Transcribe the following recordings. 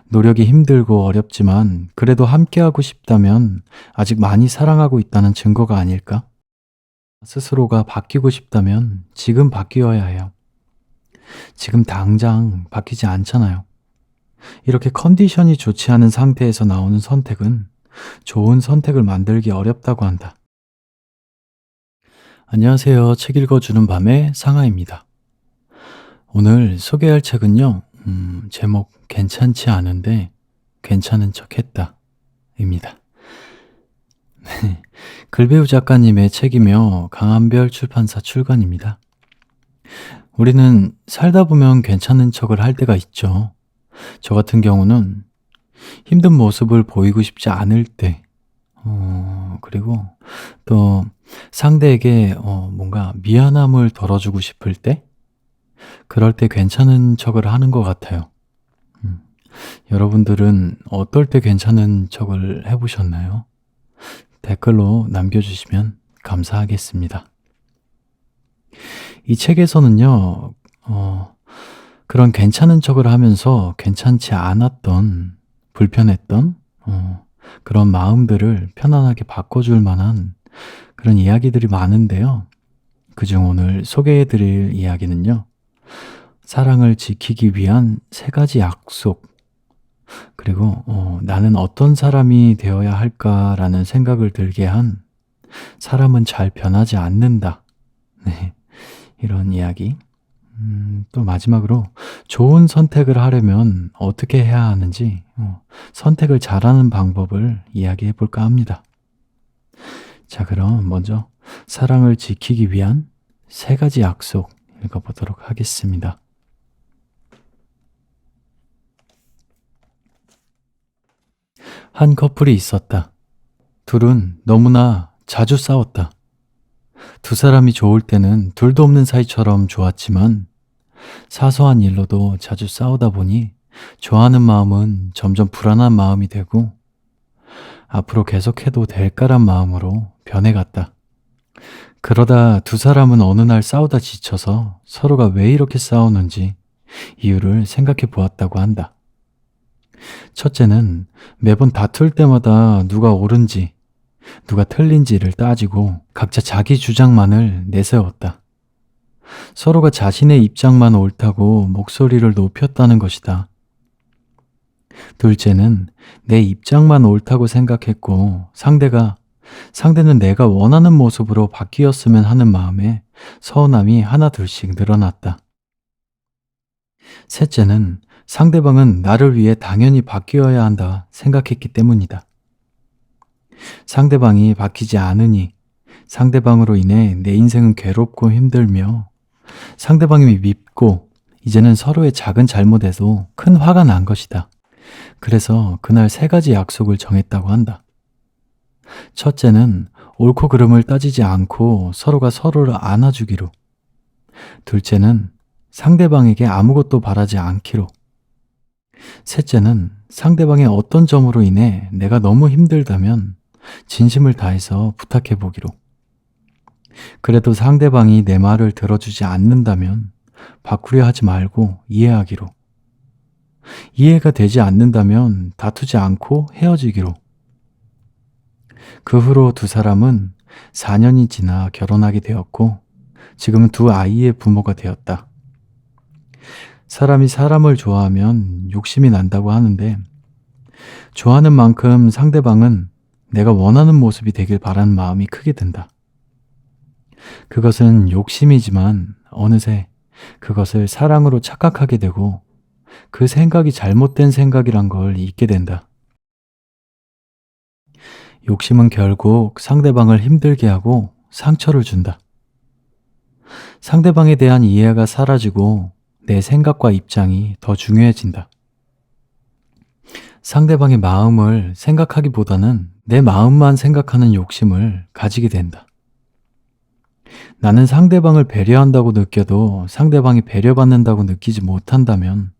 노력이 힘들고 어렵지만 그래도 함께하고 싶다면 아직 많이 사랑하고 있다는 증거가 아닐까? 스스로가 바뀌고 싶다면 지금 바뀌어야 해요. 지금 당장 바뀌지 않잖아요. 이렇게 컨디션이 좋지 않은 상태에서 나오는 선택은 좋은 선택을 만들기 어렵다고 한다. 안녕하세요. 책 읽어주는 밤의 상하입니다. 오늘 소개할 책은요, 제목 괜찮지 않은데 괜찮은 척 했다. 입니다. 글배우 작가님의 책이며 강한별 출판사 출간입니다. 우리는 살다 보면 괜찮은 척을 할 때가 있죠. 저 같은 경우는 힘든 모습을 보이고 싶지 않을 때, 그리고 또 상대에게 뭔가 미안함을 덜어주고 싶을 때, 그럴 때 괜찮은 척을 하는 것 같아요. 음, 여러분들은 어떨 때 괜찮은 척을 해보셨나요? 댓글로 남겨주시면 감사하겠습니다. 이 책에서는요, 그런 괜찮은 척을 하면서 괜찮지 않았던, 불편했던, 그런 마음들을 편안하게 바꿔줄 만한 그런 이야기들이 많은데요. 그중 오늘 소개해드릴 이야기는요, 사랑을 지키기 위한 3가지 약속, 그리고 나는 어떤 사람이 되어야 할까라는 생각을 들게 한 사람은 잘 변하지 않는다. 네, 이런 이야기. 또 마지막으로 좋은 선택을 하려면 어떻게 해야 하는지 선택을 잘하는 방법을 이야기해 볼까 합니다. 자, 그럼 먼저 사랑을 지키기 위한 3가지 약속 읽어보도록 하겠습니다. 한 커플이 있었다. 둘은 너무나 자주 싸웠다. 두 사람이 좋을 때는 둘도 없는 사이처럼 좋았지만 사소한 일로도 자주 싸우다 보니 좋아하는 마음은 점점 불안한 마음이 되고 앞으로 계속해도 될까란 마음으로 변해갔다. 그러다 두 사람은 어느 날 싸우다 지쳐서 서로가 왜 이렇게 싸우는지 이유를 생각해 보았다고 한다. 첫째는 매번 다툴 때마다 누가 옳은지, 누가 틀린지를 따지고 각자 자기 주장만을 내세웠다. 서로가 자신의 입장만 옳다고 목소리를 높였다는 것이다. 둘째는 내 입장만 옳다고 생각했고 상대는 내가 원하는 모습으로 바뀌었으면 하는 마음에 서운함이 하나둘씩 늘어났다. 셋째는 상대방은 나를 위해 당연히 바뀌어야 한다 생각했기 때문이다. 상대방이 바뀌지 않으니 상대방으로 인해 내 인생은 괴롭고 힘들며 상대방이 밉고 이제는 서로의 작은 잘못에도 큰 화가 난 것이다. 그래서 그날 3가지 약속을 정했다고 한다. 첫째는 옳고 그름을 따지지 않고 서로가 서로를 안아주기로. 둘째는 상대방에게 아무것도 바라지 않기로. 셋째는 상대방의 어떤 점으로 인해 내가 너무 힘들다면 진심을 다해서 부탁해 보기로. 그래도 상대방이 내 말을 들어주지 않는다면 바꾸려 하지 말고 이해하기로. 이해가 되지 않는다면 다투지 않고 헤어지기로. 그 후로 두 사람은 4년이 지나 결혼하게 되었고 지금은 2 아이의 부모가 되었다. 사람이 사람을 좋아하면 욕심이 난다고 하는데 좋아하는 만큼 상대방은 내가 원하는 모습이 되길 바라는 마음이 크게 든다. 그것은 욕심이지만 어느새 그것을 사랑으로 착각하게 되고 그 생각이 잘못된 생각이란 걸 잊게 된다. 욕심은 결국 상대방을 힘들게 하고 상처를 준다. 상대방에 대한 이해가 사라지고 내 생각과 입장이 더 중요해진다. 상대방의 마음을 생각하기보다는 내 마음만 생각하는 욕심을 가지게 된다. 나는 상대방을 배려한다고 느껴도 상대방이 배려받는다고 느끼지 못한다면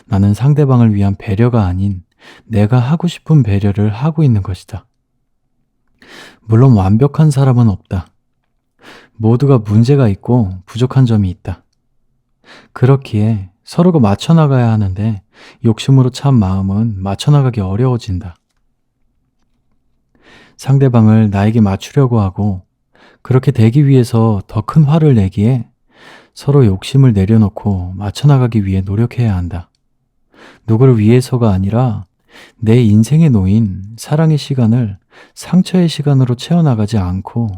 나는 상대방을 위한 배려가 아닌 내가 하고 싶은 배려를 하고 있는 것이다. 물론 완벽한 사람은 없다. 모두가 문제가 있고 부족한 점이 있다. 그렇기에 서로가 맞춰 나가야 하는데 욕심으로 찬 마음은 맞춰 나가기 어려워진다. 상대방을 나에게 맞추려고 하고 그렇게 되기 위해서 더 큰 화를 내기에 서로 욕심을 내려놓고 맞춰 나가기 위해 노력해야 한다. 누구를 위해서가 아니라 내 인생에 놓인 사랑의 시간을 상처의 시간으로 채워나가지 않고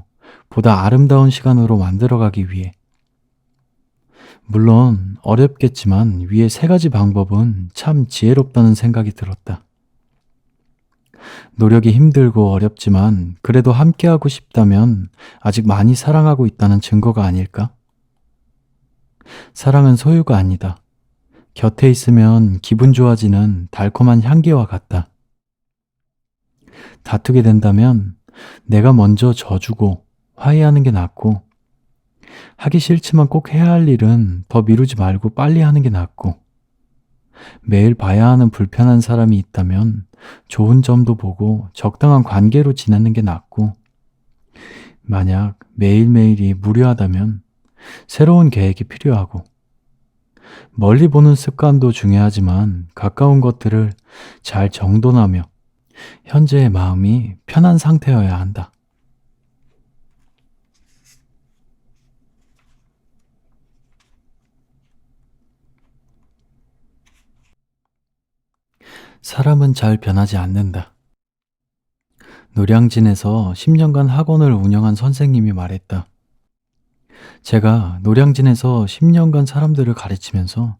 보다 아름다운 시간으로 만들어가기 위해. 물론 어렵겠지만 위에 세 가지 방법은 참 지혜롭다는 생각이 들었다. 노력이 힘들고 어렵지만 그래도 함께하고 싶다면 아직 많이 사랑하고 있다는 증거가 아닐까? 사랑은 소유가 아니다. 곁에 있으면 기분 좋아지는 달콤한 향기와 같다. 다투게 된다면 내가 먼저 져주고 화해하는 게 낫고, 하기 싫지만 꼭 해야 할 일은 더 미루지 말고 빨리 하는 게 낫고, 매일 봐야 하는 불편한 사람이 있다면 좋은 점도 보고 적당한 관계로 지내는 게 낫고, 만약 매일매일이 무료하다면 새로운 계획이 필요하고, 멀리 보는 습관도 중요하지만 가까운 것들을 잘 정돈하며 현재의 마음이 편한 상태여야 한다. 사람은 잘 변하지 않는다. 노량진에서 10년간 학원을 운영한 선생님이 말했다. 제가 노량진에서 10년간 사람들을 가르치면서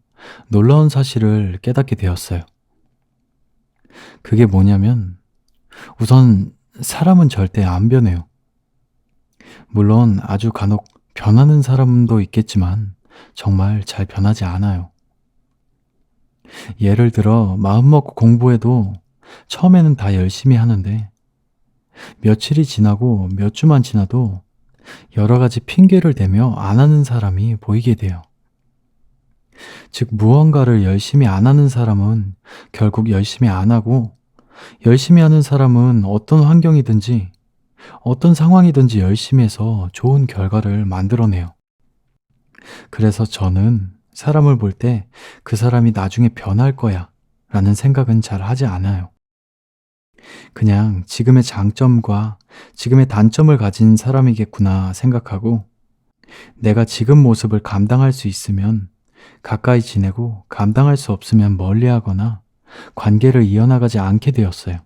놀라운 사실을 깨닫게 되었어요. 그게 뭐냐면, 우선 사람은 절대 안 변해요. 물론 아주 간혹 변하는 사람도 있겠지만 정말 잘 변하지 않아요. 예를 들어 마음먹고 공부해도 처음에는 다 열심히 하는데 며칠이 지나고 몇 주만 지나도 여러 가지 핑계를 대며 안 하는 사람이 보이게 돼요. 즉, 무언가를 열심히 안 하는 사람은 결국 열심히 안 하고, 열심히 하는 사람은 어떤 환경이든지 어떤 상황이든지 열심히 해서 좋은 결과를 만들어내요. 그래서 저는 사람을 볼 때 그 사람이 나중에 변할 거야 라는 생각은 잘 하지 않아요. 그냥 지금의 장점과 지금의 단점을 가진 사람이겠구나 생각하고, 내가 지금 모습을 감당할 수 있으면 가까이 지내고 감당할 수 없으면 멀리하거나 관계를 이어나가지 않게 되었어요.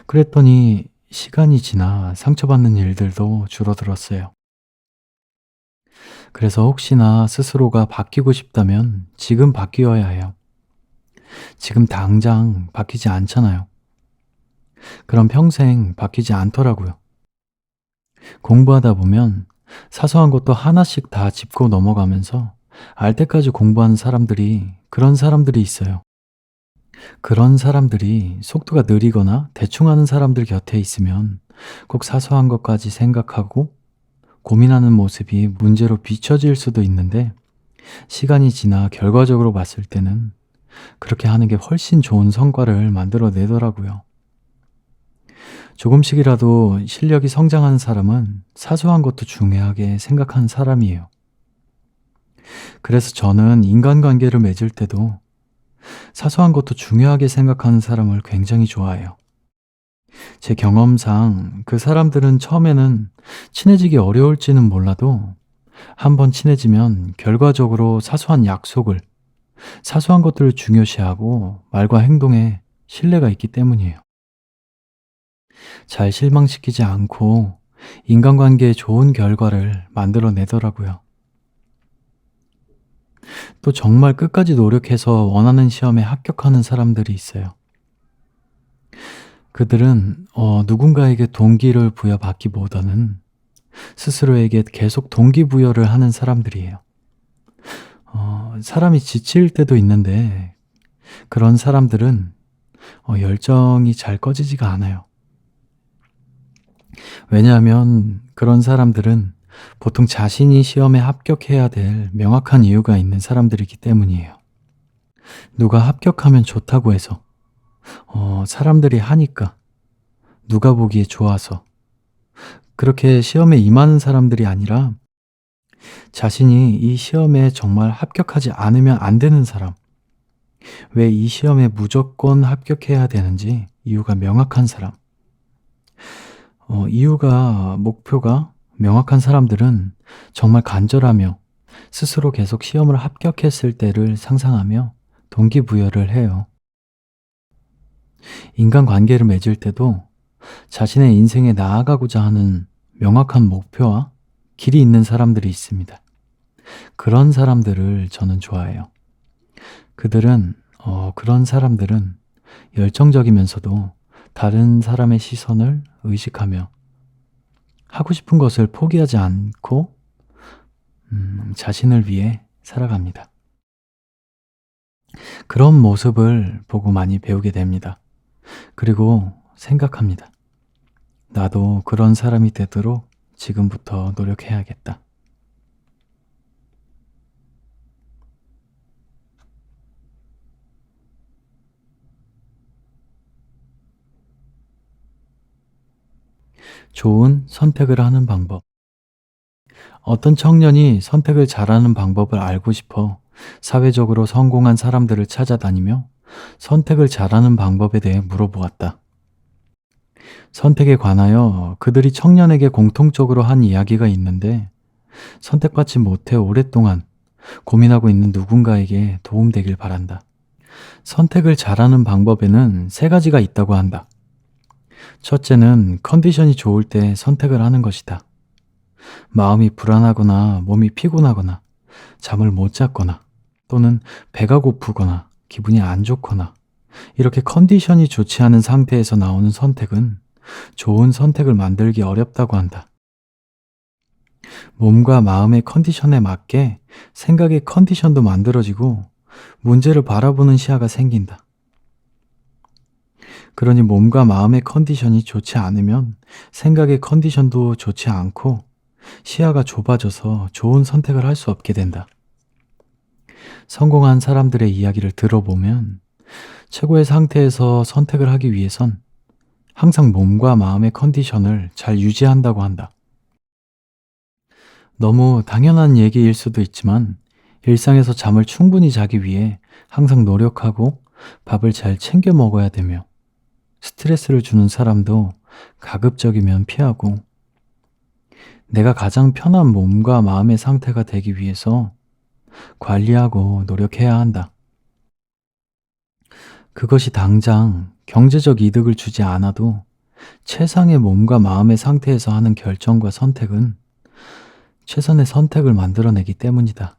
그랬더니 시간이 지나 상처받는 일들도 줄어들었어요. 그래서 혹시나 스스로가 바뀌고 싶다면 지금 바뀌어야 해요. 지금 당장 바뀌지 않잖아요. 그럼 평생 바뀌지 않더라고요. 공부하다 보면 사소한 것도 하나씩 다 짚고 넘어가면서 알 때까지 공부하는 사람들이, 그런 사람들이 있어요. 그런 사람들이 속도가 느리거나 대충 하는 사람들 곁에 있으면 꼭 사소한 것까지 생각하고 고민하는 모습이 문제로 비춰질 수도 있는데, 시간이 지나 결과적으로 봤을 때는 그렇게 하는 게 훨씬 좋은 성과를 만들어내더라고요. 조금씩이라도 실력이 성장하는 사람은 사소한 것도 중요하게 생각하는 사람이에요. 그래서 저는 인간관계를 맺을 때도 사소한 것도 중요하게 생각하는 사람을 굉장히 좋아해요. 제 경험상 그 사람들은 처음에는 친해지기 어려울지는 몰라도 한번 친해지면 결과적으로 사소한 약속을, 사소한 것들을 중요시하고 말과 행동에 신뢰가 있기 때문이에요. 잘 실망시키지 않고 인간관계에 좋은 결과를 만들어내더라고요. 또 정말 끝까지 노력해서 원하는 시험에 합격하는 사람들이 있어요. 그들은 누군가에게 동기를 부여받기보다는 스스로에게 계속 동기부여를 하는 사람들이에요. 사람이 지칠 때도 있는데 그런 사람들은 열정이 잘 꺼지지가 않아요. 왜냐하면 그런 사람들은 보통 자신이 시험에 합격해야 될 명확한 이유가 있는 사람들이기 때문이에요. 누가 합격하면 좋다고 해서, 사람들이 하니까, 누가 보기에 좋아서 그렇게 시험에 임하는 사람들이 아니라 자신이 이 시험에 정말 합격하지 않으면 안 되는 사람, 왜 이 시험에 무조건 합격해야 되는지 이유가 명확한 사람, 이유가, 목표가 명확한 사람들은 정말 간절하며 스스로 계속 시험을 합격했을 때를 상상하며 동기부여를 해요. 인간관계를 맺을 때도 자신의 인생에 나아가고자 하는 명확한 목표와 길이 있는 사람들이 있습니다. 그런 사람들을 저는 좋아해요. 그런 사람들은 열정적이면서도 다른 사람의 시선을 의식하며 하고 싶은 것을 포기하지 않고 자신을 위해 살아갑니다. 그런 모습을 보고 많이 배우게 됩니다. 그리고 생각합니다. 나도 그런 사람이 되도록 지금부터 노력해야겠다. 좋은 선택을 하는 방법. 어떤 청년이 선택을 잘하는 방법을 알고 싶어 사회적으로 성공한 사람들을 찾아다니며 선택을 잘하는 방법에 대해 물어보았다. 선택에 관하여 그들이 청년에게 공통적으로 한 이야기가 있는데, 선택받지 못해 오랫동안 고민하고 있는 누군가에게 도움되길 바란다. 선택을 잘하는 방법에는 세 가지가 있다고 한다. 첫째는 컨디션이 좋을 때 선택을 하는 것이다. 마음이 불안하거나 몸이 피곤하거나 잠을 못 잤거나 또는 배가 고프거나 기분이 안 좋거나 이렇게 컨디션이 좋지 않은 상태에서 나오는 선택은 좋은 선택을 만들기 어렵다고 한다. 몸과 마음의 컨디션에 맞게 생각의 컨디션도 만들어지고 문제를 바라보는 시야가 생긴다. 그러니 몸과 마음의 컨디션이 좋지 않으면 생각의 컨디션도 좋지 않고 시야가 좁아져서 좋은 선택을 할 수 없게 된다. 성공한 사람들의 이야기를 들어보면 최고의 상태에서 선택을 하기 위해선 항상 몸과 마음의 컨디션을 잘 유지한다고 한다. 너무 당연한 얘기일 수도 있지만 일상에서 잠을 충분히 자기 위해 항상 노력하고 밥을 잘 챙겨 먹어야 되며 스트레스를 주는 사람도 가급적이면 피하고 내가 가장 편한 몸과 마음의 상태가 되기 위해서 관리하고 노력해야 한다. 그것이 당장 경제적 이득을 주지 않아도 최상의 몸과 마음의 상태에서 하는 결정과 선택은 최선의 선택을 만들어내기 때문이다.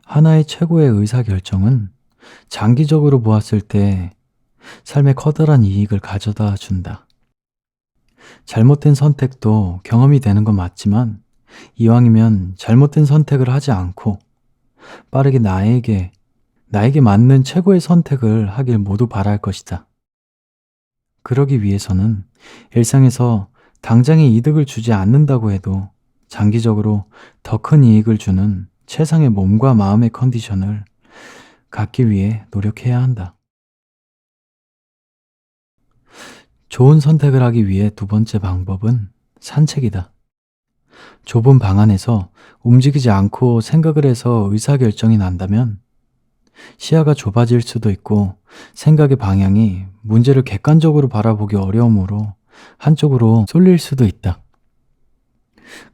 하나의 최고의 의사결정은 장기적으로 보았을 때 삶에 커다란 이익을 가져다 준다. 잘못된 선택도 경험이 되는 건 맞지만 이왕이면 잘못된 선택을 하지 않고 빠르게 나에게 맞는 최고의 선택을 하길 모두 바랄 것이다. 그러기 위해서는 일상에서 당장의 이득을 주지 않는다고 해도 장기적으로 더 큰 이익을 주는 최상의 몸과 마음의 컨디션을 갖기 위해 노력해야 한다. 좋은 선택을 하기 위해 두 번째 방법은 산책이다. 좁은 방 안에서 움직이지 않고 생각을 해서 의사결정이 난다면 시야가 좁아질 수도 있고 생각의 방향이 문제를 객관적으로 바라보기 어려우므로 한쪽으로 쏠릴 수도 있다.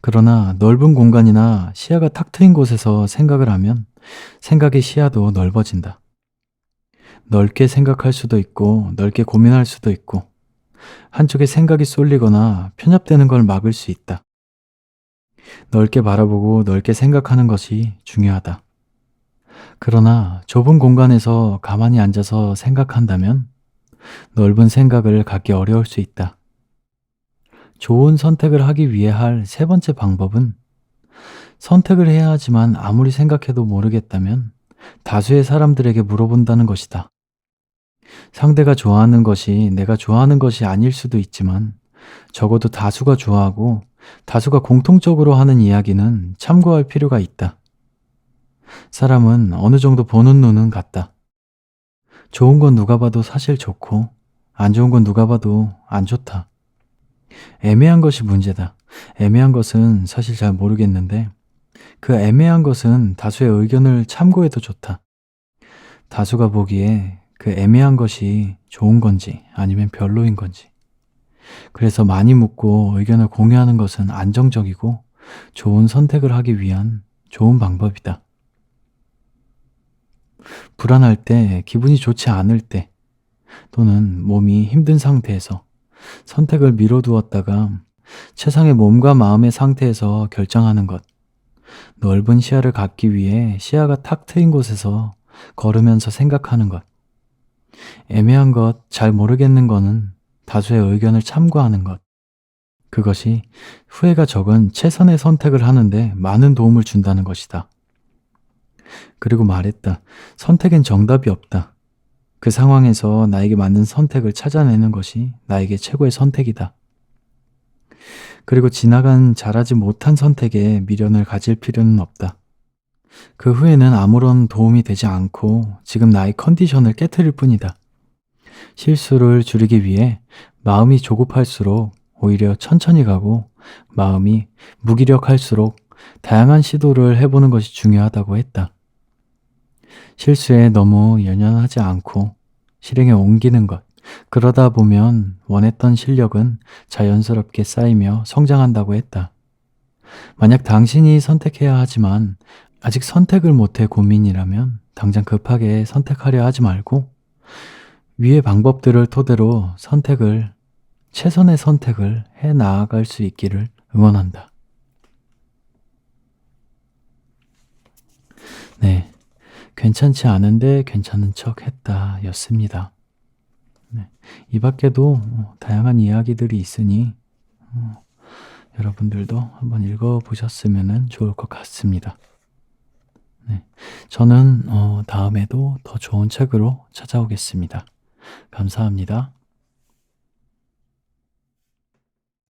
그러나 넓은 공간이나 시야가 탁 트인 곳에서 생각을 하면 생각의 시야도 넓어진다. 넓게 생각할 수도 있고 넓게 고민할 수도 있고 한쪽에 생각이 쏠리거나 편협되는 걸 막을 수 있다. 넓게 바라보고 넓게 생각하는 것이 중요하다. 그러나 좁은 공간에서 가만히 앉아서 생각한다면 넓은 생각을 갖기 어려울 수 있다. 좋은 선택을 하기 위해 할 세 번째 방법은 선택을 해야 하지만 아무리 생각해도 모르겠다면 다수의 사람들에게 물어본다는 것이다. 상대가 좋아하는 것이 내가 좋아하는 것이 아닐 수도 있지만 적어도 다수가 좋아하고 다수가 공통적으로 하는 이야기는 참고할 필요가 있다. 사람은 어느 정도 보는 눈은 같다. 좋은 건 누가 봐도 사실 좋고 안 좋은 건 누가 봐도 안 좋다. 애매한 것이 문제다. 애매한 것은 사실 잘 모르겠는데, 그 애매한 것은 다수의 의견을 참고해도 좋다. 다수가 보기에 그 애매한 것이 좋은 건지 아니면 별로인 건지. 그래서 많이 묻고 의견을 공유하는 것은 안정적이고 좋은 선택을 하기 위한 좋은 방법이다. 불안할 때, 기분이 좋지 않을 때, 또는 몸이 힘든 상태에서 선택을 미뤄두었다가 최상의 몸과 마음의 상태에서 결정하는 것. 넓은 시야를 갖기 위해 시야가 탁 트인 곳에서 걸으면서 생각하는 것. 애매한 것, 잘 모르겠는 거는 다수의 의견을 참고하는 것. 그것이 후회가 적은 최선의 선택을 하는데 많은 도움을 준다는 것이다. 그리고 말했다. 선택엔 정답이 없다. 그 상황에서 나에게 맞는 선택을 찾아내는 것이 나에게 최고의 선택이다. 그리고 지나간 잘하지 못한 선택에 미련을 가질 필요는 없다. 그 후에는 아무런 도움이 되지 않고 지금 나의 컨디션을 깨트릴 뿐이다. 실수를 줄이기 위해 마음이 조급할수록 오히려 천천히 가고 마음이 무기력할수록 다양한 시도를 해보는 것이 중요하다고 했다. 실수에 너무 연연하지 않고 실행에 옮기는 것. 그러다 보면 원했던 실력은 자연스럽게 쌓이며 성장한다고 했다. 만약 당신이 선택해야 하지만 아직 선택을 못해 고민이라면 당장 급하게 선택하려 하지 말고 위의 방법들을 토대로 최선의 선택을 해 나아갈 수 있기를 응원한다. 네. 괜찮지 않은데 괜찮은 척 했다 였습니다. 네. 이 밖에도 다양한 이야기들이 있으니 여러분들도 한번 읽어보셨으면 좋을 것 같습니다. 네. 저는 다음에도 더 좋은 책으로 찾아오겠습니다. 감사합니다.